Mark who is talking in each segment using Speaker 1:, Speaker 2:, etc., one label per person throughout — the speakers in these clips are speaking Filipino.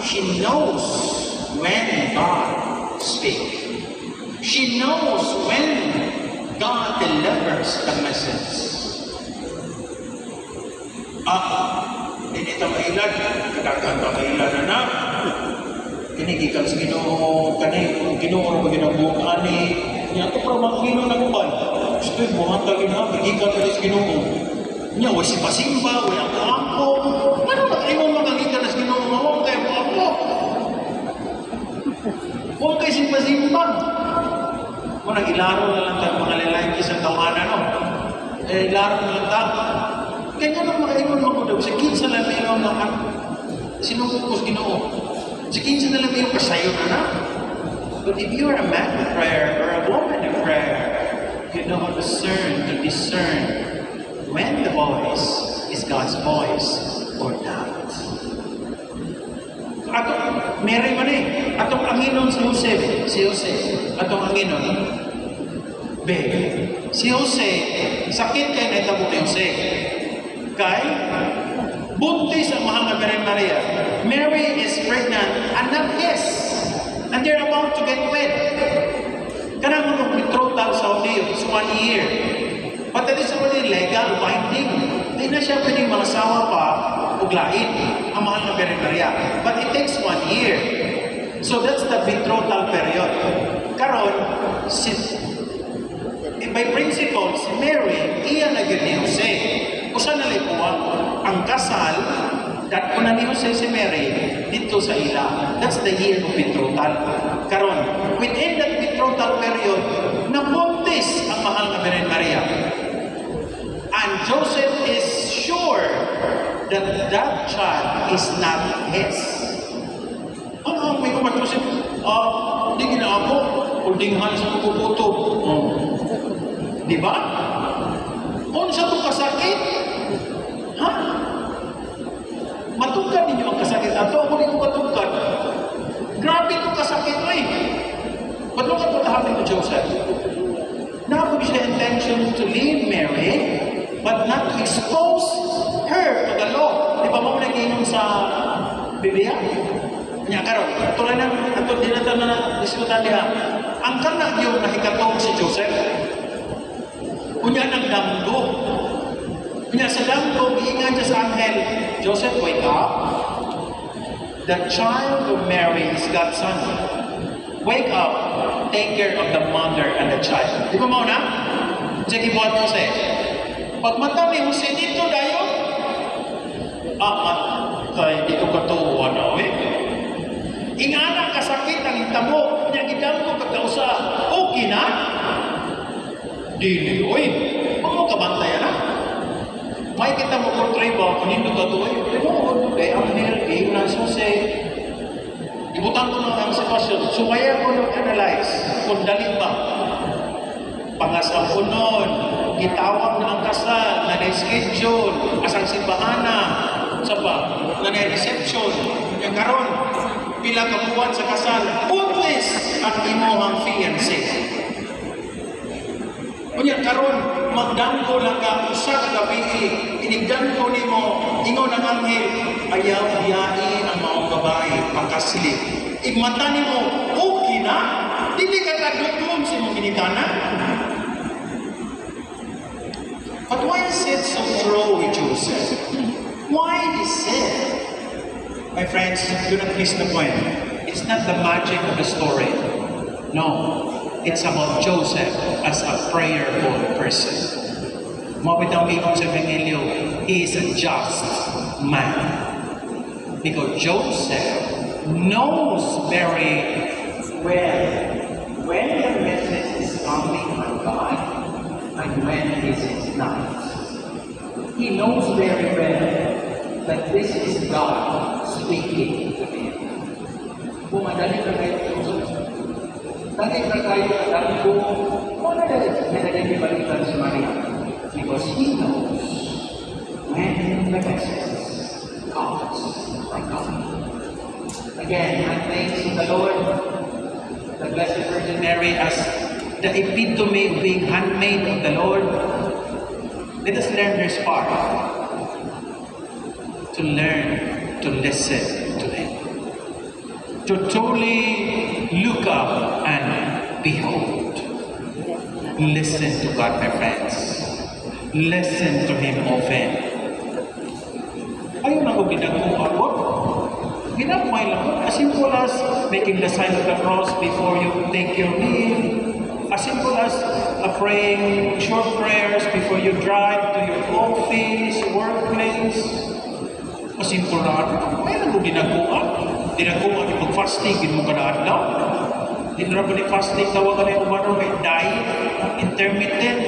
Speaker 1: she knows when God speaks. She knows when God delivers the message. Hindi ito mailan. Kadagan ka mailan na. Kinigikan sa Ginoo, Ginoo na ginabuong ani. Niya ito para mga Ginoo na kuban. Gusto yung buhat ka gina, kigikan ka sa Ginoo. Niya, way simba-simba, way angko-angko. Ano na kayo mga kigikan sa Ginoo? Huwag kayo angko. Huwag kayo simba-simba. Kung nag-ilaro na lang tayo mga lalaki isang tawanan, no? Ilaro na lang tayo. Ganyan ang makaingon mo daw. Sa kinsa lang mayroon ng sinubukos Ginoo. Sa kinsa na lang mayroon kasayo na. But if you are a man of prayer or a woman of prayer, you know how to discern when the voice is God's voice or not. Atong Mary man atong anginon si Jose, atong anginon. Si Jose, sakit kay naitabo ni Jose. Kay buntis ang mahal na Virgin Maria. Mary is pregnant and not his. And they're about to get wed. Kanang mga betrothal sa Dios 1 year. But that is already legal binding. Hindi na siya pwedeng malasawa pa o lain ang mahal na Virgin Maria. But it takes 1 year. So that's the betrothal period. Karon, by principle, si Mary, iya na yun ni Jose. Usa na lipuan, ang kasal, that una ni Jose si Mary, dito sa ila. That's the year of betrothal. Karon, within that betrothal period, nabuntis ang mahal na Virgin Maria. And Joseph is sure that that child is not his. May kumat Joseph, di ginaako, kuldinghan sa kukuto. Di ba? Kung sa itong kasakit, matugkad ninyo ang kasakit. Ato, ako rin ko matugkad. Grabe itong kasakit mo Ba't mo ka patahamin ko, Joseph? Now, is the intention to leave Mary, but not to expose her to the law. Di ba mo nag-inom sa Biblia? Nya karon, tulad ng ato dinata na diskutan diha. Ang kanang yung nahikatong si Joseph. Unya nang damgo. Unya sa damgo giingan siya sa anghel, Joseph, wake up. The child of Mary is God's son. Wake up, take care of the mother and the child. Di ba mo na? Sige buhat Jose. Pag mata ni Jose dito dayo. Kay dito katuwa na ingana kasakit ang itabo niya gidamgo pagkausa. Okay na? Dili, huwag mo kabantayan na. May kita mo portray ba, kanindo ka ito ang healthy, na susi. Ibutan ko lang ang sitwasyon. Sumaya ko nag-analyze kung dali ba. Pangasapunon, gitawag na ang kasal, na schedule, asang simbahana, sa ba, na reception, yung karon, pila ka buwan sa kasal, buntis ang imuhang fiancé. Kunya karon magdamgo lang ka usa ka gabi, inigdamgo nimo ingon ang anghel, ayaw iyain ang maong babae pagkasilip. Igmata nimo, okay na? Dili ka kadugtong sa imong ginikanan. But why is it so true with Joseph? Why is it? My friends, do not miss the point. It's not the magic of the story. No, it's about Joseph as a prayerful person. Mawid ang minong sa Evangelio, he is a just man. Because Joseph knows very well when the message is coming from God and when it is not. He knows very well that this is God speaking to him. Pumadali na kayo dahil na kayo dahil po wala na nagagibalitan si Maria because he knows when the message comes from God. Again, I thank the Lord, the Blessed Virgin Mary as the epitome of being handmaid of the Lord. Let us learn her part. To learn to listen to Him. to truly look up and behold. Listen to God, my friends. Listen to Him often. Ayun ako ginagawa ko. Ginagawa lang ko. As simple as making the sign of the cross before you take your meal. As simple as praying short prayers before you drive to your office, workplace. As simple na ano. Ayun ako ginagawa. Ginagawa yung mag-fasting, gin mo ka na adlaw. Dinra ba ni fasting, tawag ka na yung umano, may diet, intermittent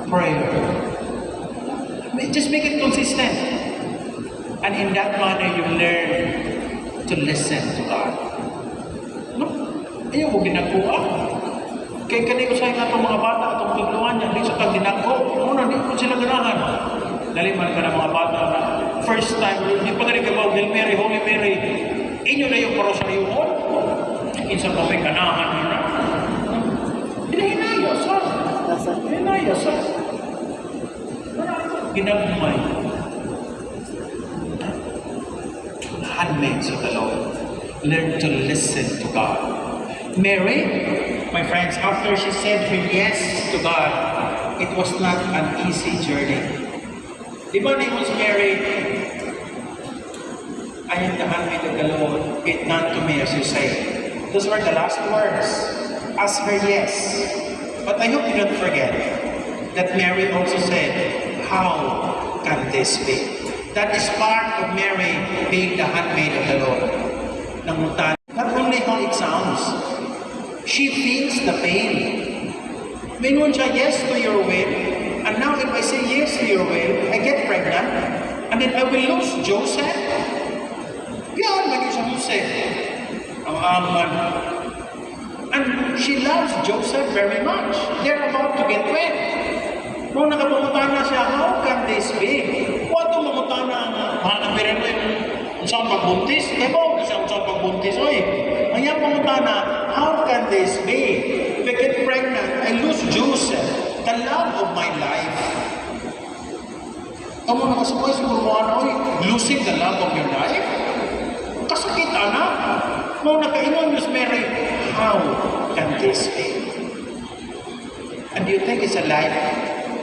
Speaker 1: prayer. Just make it consistent. And in that manner, you learn to listen to God. No? Ayaw mo ginagawa. Kaya kanino sa'yo nga itong mga bata, itong tugluan niya, di sa tag-ginagawa. Una, di mo sila ganahan. Daliman ka ng mga bata na first time, hindi pa ganit ka ba, Hail Mary, Holy Mary, inyo na yung parosayuhon. Insan pa may ganahan na. Hinahinaya, sir. Hinahinaya, sir. Ginagmay. Handmaids of the Lord. Learn to listen to God. Mary, my friends, after she said her yes to God, it was not an easy journey. Di ba name was Mary? I am the handmaid of the Lord, be it done to me as you say. Those were the last words. Ask her yes. But I hope you don't forget that Mary also said, how can this be? That is part of Mary being the handmaid of the Lord. Not only how it sounds, she feels the pain. When siya yes to your will, and now if I say yes to your will, I get pregnant, and then I will lose Joseph. Yan, lagi siya Joseph. Ang aman. And she loves Joseph very much. They're about to get wed. Nung nakapunta na siya, how can this be? Huwag itong mamunta na mahal na pirin mo yung saan pagbuntis. Ebo, kasi ang saan pagbuntis. Oy, kaya pumunta na, how can this be? If I get pregnant, I lose Joseph, the love of my life. Kamu nakasabay siguro mo ano, losing the love of your life? Kasakit, anak. Nung nakainom, Miss Mary, how can this be? And do you think it's a life?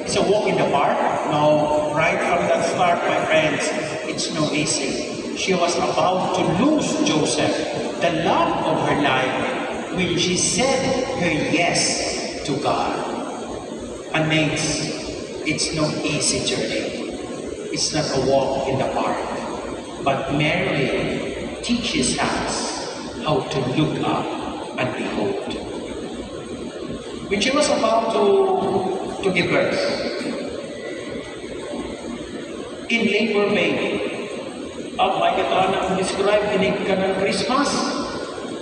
Speaker 1: It's a walk in the park? No. Right from the start, my friends, it's no easy. She was about to lose Joseph, the love of her life, when she said her yes to God. And mates, it's no easy journey. It's not a walk in the park. But Mary teaches us how to look up and behold. When she was about to give birth, in labor pain, my katana described in ng Christmas,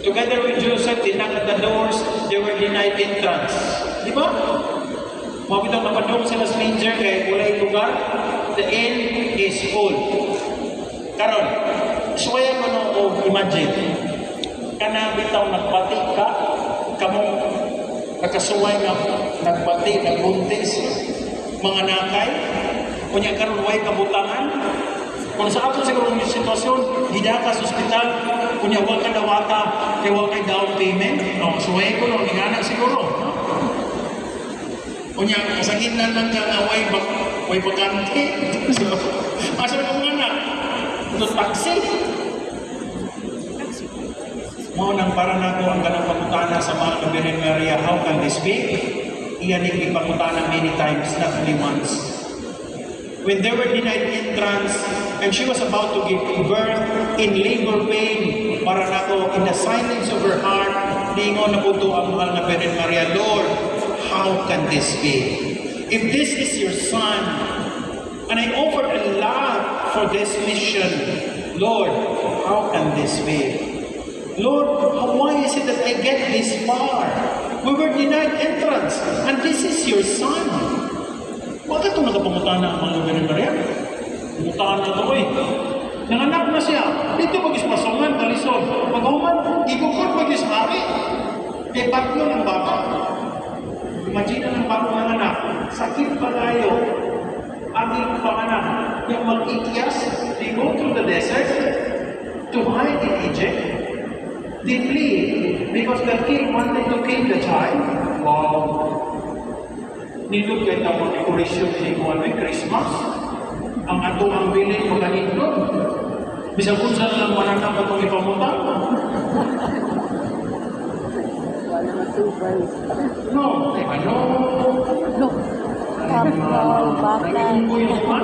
Speaker 1: together with Joseph, they knocked at the doors, they were denied entrance. Di ba? Mabitang napadong sila sa manger kaya walay lugar, the inn is full. Karon, suwaya mo no, imagine, kana bitaw nagpati ka, kamong nakasuway nga nagbati, nagbuntis, mga nakay, kunya karon way kabutangan. Kung sa ato siguro yung sitwasyon, hida ka sa ospital, kunya wag ka dawata, kaya wag kay down payment, no, suway ko no, ingana siguro. No? Kunya, sa gitna lang ka nga way bakante. So, asa mo mga anak? Ito taxi. Mo nang para nako ang ganang pangutana sa mga Birhen Maria, how can this be? Iyan yung ipangutana many times, not only once. When they were denied entrance, and she was about to give birth in labor pain, para nako in the silence of her heart, niingon na po ito ang mahal na Birhen Maria, Lord, how can this be? If this is your son, and I offered a lot for this mission, Lord, how can this be? Lord, why is it that I get this far? We were denied entrance, and this is your son. Bakit ito nakapangutana ang mga Birhen Maria? Pangutana ito eh. Nanganak na siya. Dito mag-ispasungan, kalisod. Pag-uman, igukod mag-ishari. Eh, patlo ng bata. Imagine ng bago ng anak. Sakit pa tayo. Aging panganak. Yung mag-ikyas, they go through the desert to hide in Egypt. Deeply, because the king wanted to kill the child. Wow. Nindot kayo na mga dekorasyon ni Christmas. Ang ato ang bilin mo kanindot. Bisa kung saan lang wala na ba itong ipamutang? No, ano?
Speaker 2: No. Kapal, batay.
Speaker 1: Naging ko yung iman.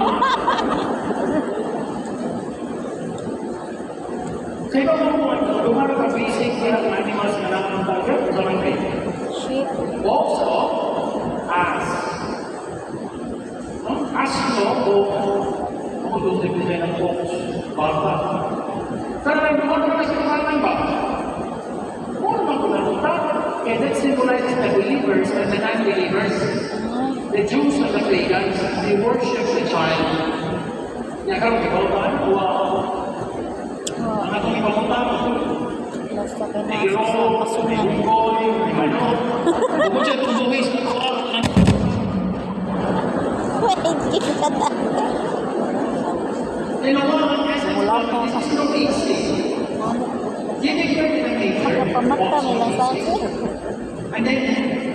Speaker 1: Kaya ba mo, lumar ka basic kaya ang animals na lang ang bagay? Sa mga
Speaker 2: Sheep.
Speaker 1: also as. As mo, o doon sa bigay ng box, bata. Pero may buwan na sa kanan ba? Kung naman ko naluta, and that symbolizes the believers and the non-believers. The Jews and the pagans, they worship the child. Nagkaroon ikaw ba? Ang atong ipamutang.
Speaker 2: Basta
Speaker 1: Iro,
Speaker 2: pinasa
Speaker 1: may
Speaker 2: masunan.
Speaker 1: unggoy, may ano. Kung siya tubuhis na ko,
Speaker 2: Wait, kita tak.
Speaker 1: tinawagan niya sa
Speaker 2: Wala pa
Speaker 1: this
Speaker 2: sa
Speaker 1: is not easy. Dinigyan nila nature.
Speaker 2: Pamata nila sa akin.
Speaker 1: And then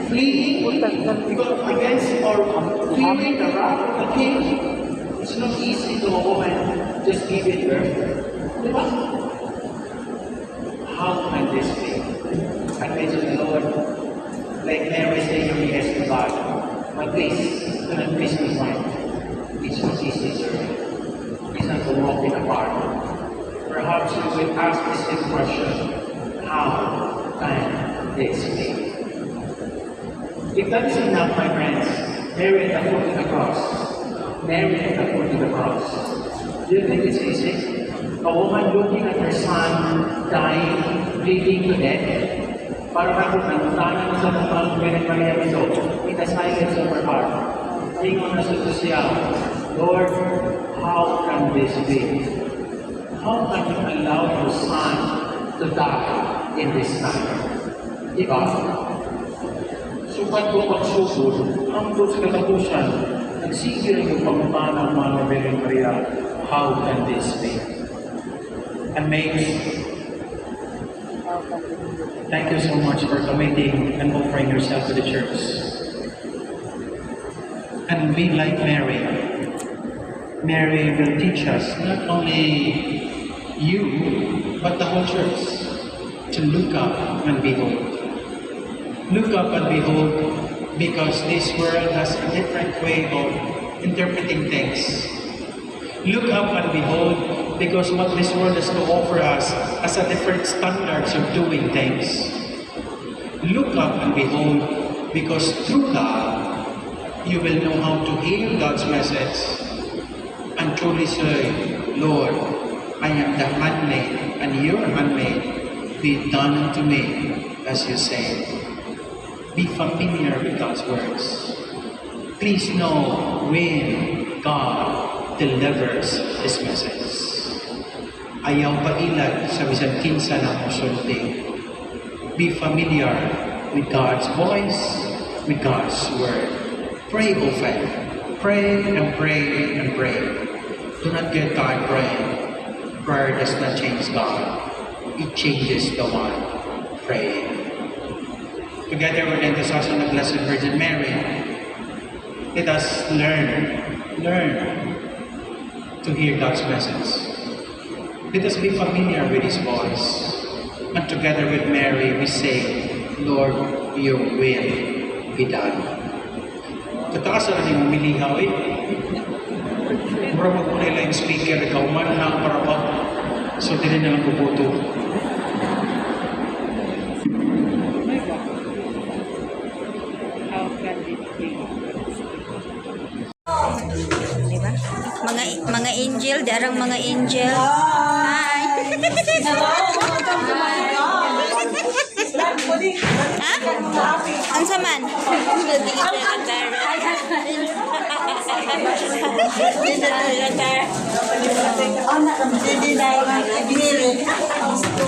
Speaker 1: fleeing because against or feeling the wrath of the king, it's not easy to a woman just give it birth. Diba? How can this be? I pray to the Lord, like Mary saying yes to God. But please, do not miss my point. It's not easy, sir. It's not to walk in the park. Perhaps you will ask the same question, how can this be? If that is enough, my friends, Mary at the foot of the cross. Mary at the foot of the cross. Do you think it's easy? A woman looking at her son dying, bleeding to death. Para kung tanong sa mga Virgin Maria ito, in the silence of her heart, tingin na sa siya, Lord, how can this be? How can you allow your son to die in this time? Diba? Sukat ko pagsugod, ang Diyos katapusan, nagsigil yung pagmamahal ng mga Virgin Maria, how can this be? Amazing. Thank you so much for committing and offering yourself to the church. And be like Mary. Mary will teach us, not only you, but the whole church, to look up and behold. Look up and behold, because this world has a different way of interpreting things. Look up and behold, because what this world has to offer us has a different standards of doing things. Look up and behold, because through that, you will know how to hear God's message and truly say, Lord, I am the handmaid, and your handmaid, be done unto me as you say. Be familiar with God's words. Please know when God delivers His message. Ayaw pailan sa bisan kinsa na musulti. Be familiar with God's voice, with God's word. Pray often. Pray and pray and pray. Do not get tired praying. Prayer does not change God. It changes the one praying. Together with the intercession of Blessed Virgin Mary, let us learn to hear God's message. Let us be familiar with His voice. And together with Mary, we say, Lord, your will be done. Kataas na rin mong milihaw eh. Mura mo po nila yung speaker, ikaw man na para ba? So, din na lang puputo.
Speaker 2: Diba? Mga angel, darang mga angel. Hi. Ha? Ang saman?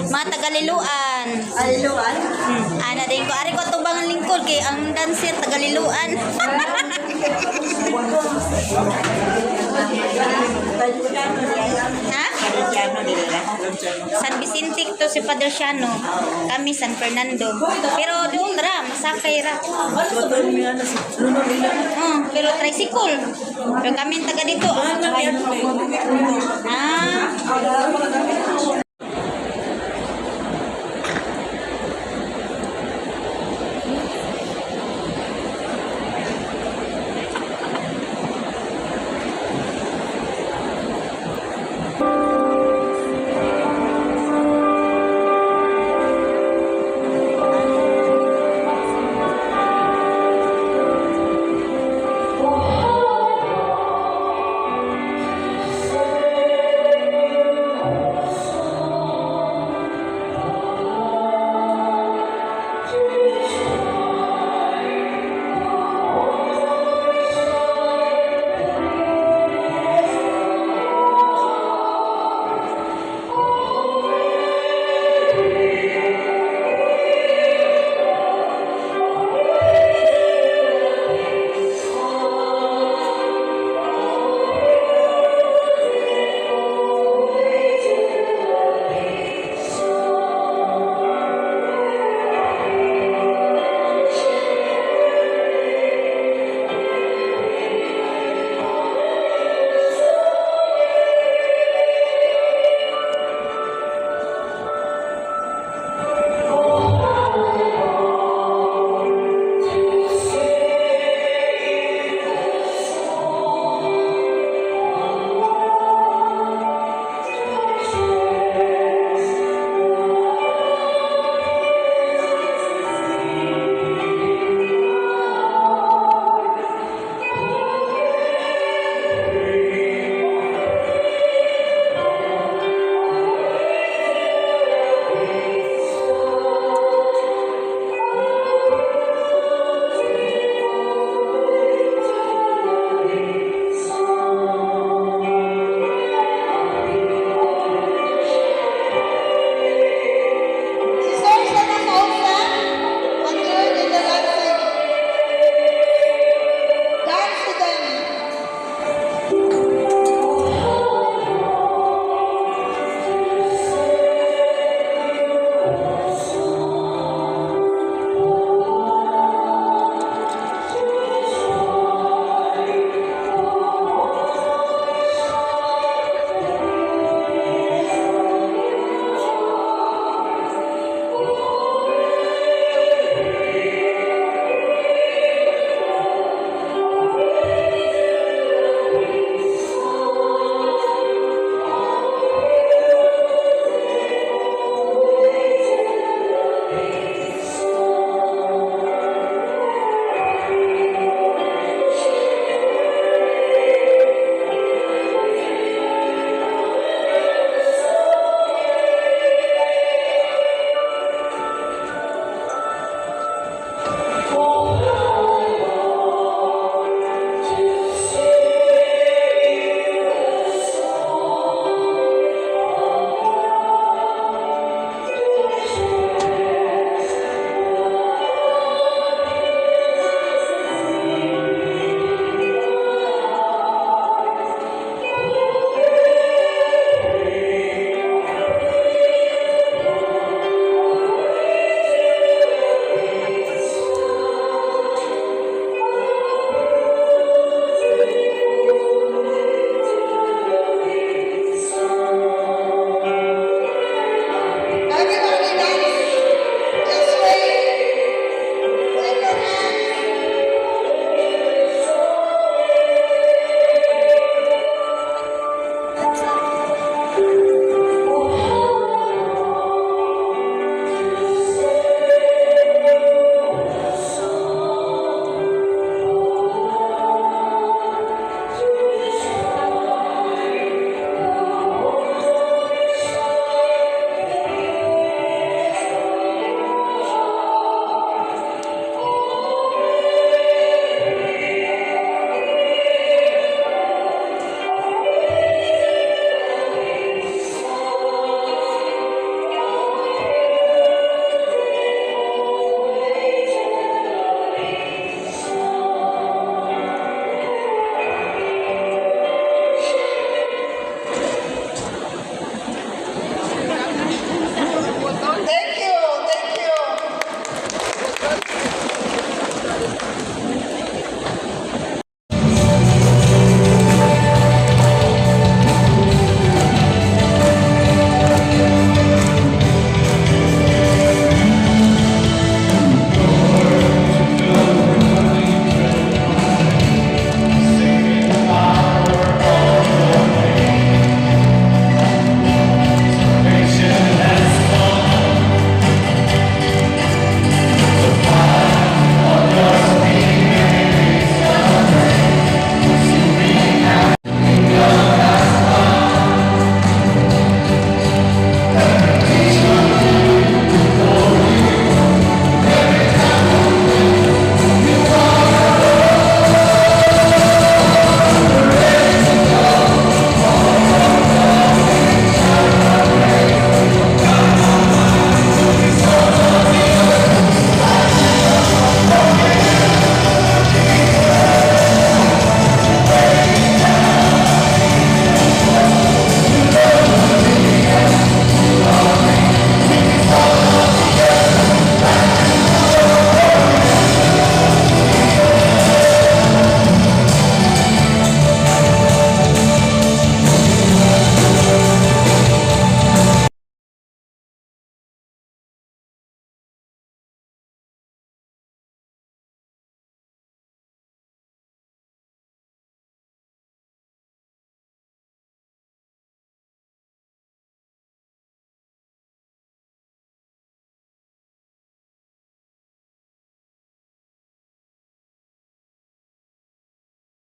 Speaker 2: Mga tagaliluan.
Speaker 3: Aliluan?
Speaker 2: Ana din ko. Ari ko tubang ang lingkod kay ang dancer tagaliluan. Ha?
Speaker 3: Padre Tiano dili na.
Speaker 2: San Vicente to si Padre Siano. Kami San Fernando. Pero doon ra, masakay ra.
Speaker 3: Motor niya na si Luno nila.
Speaker 2: Pero tricycle. Pero kami taga dito.
Speaker 3: Ano yan?
Speaker 2: Ah,